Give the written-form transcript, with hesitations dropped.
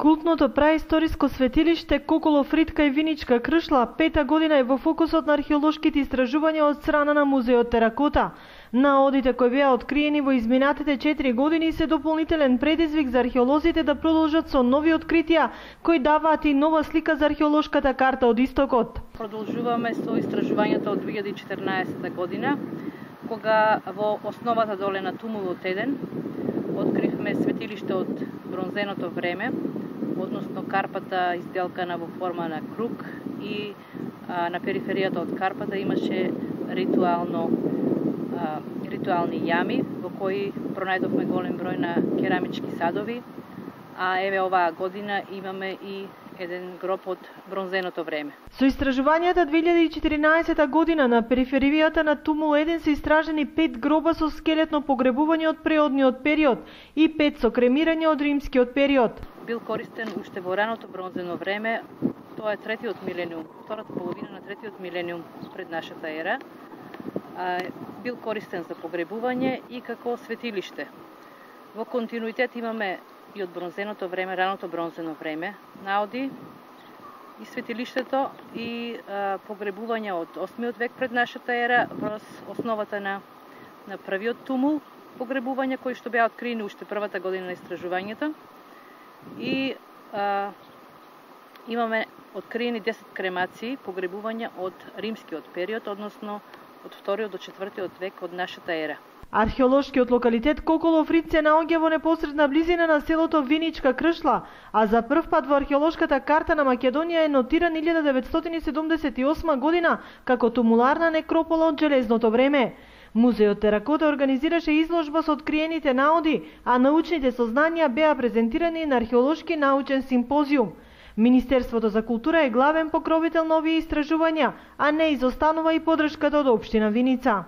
Култното праисториско светилиште Коколо-Фритка и Виничка Кршла пета година е во фокусот на археолошките истражувања од страна на Музеот Теракота. Наодите кои беа откриени во изминатите 4 години се дополнителен предизвик за археолозите да продолжат со нови откритија кои даваат и нова слика за археолошката карта од истокот. Продолжуваме со истражувањата од 2014 година, кога во основата доле на Тумулот 1 откривме светилиште од бронзеното време, односно карпата изделкана во форма на круг и на периферијата од карпата имаше ритуални јами во кои пронајдовме голем број на керамички садови, а еве оваа година имаме и еден гроб од бронзеното време. Со истражувањата 2014 година на периферијата на Тумул 1 се истражени 5 гроба со скелетно погребување од преодниот период и 5 со кремирање од римскиот период. Бил користен уште во раното бронзено време, тоа е третиот милениум, втората половина на третиот милениум пред нашата ера. Бил користен за погребување и како светилиште. Во континуитет имаме и од бронзеното време, раното бронзено време, наоди и светилиштето и погребување од 8 век пред нашата ера врз основата на првиот Тумул, погребување кои што беа откриени уште првата година на истражувањето. И имаме откриени 10 кремации, погребувања од римскиот период, односно од 2 до 4 век од нашата ера. Археолошкиот локалитет Коколо-Фрит се наоѓа во непосредна близина на селото Виничка Кршла, а за прв пат во археолошката карта на Македонија е нотиран 1978 година како тумуларна некропола од железното време. Музеот Теракота организираше изложба со откриените наоди, а научните сознања беа презентирани на археолошки научен симпозиум. Министерството за култура е главен покровител на овие истражувања, а не изостанува и поддршката од општина Виница.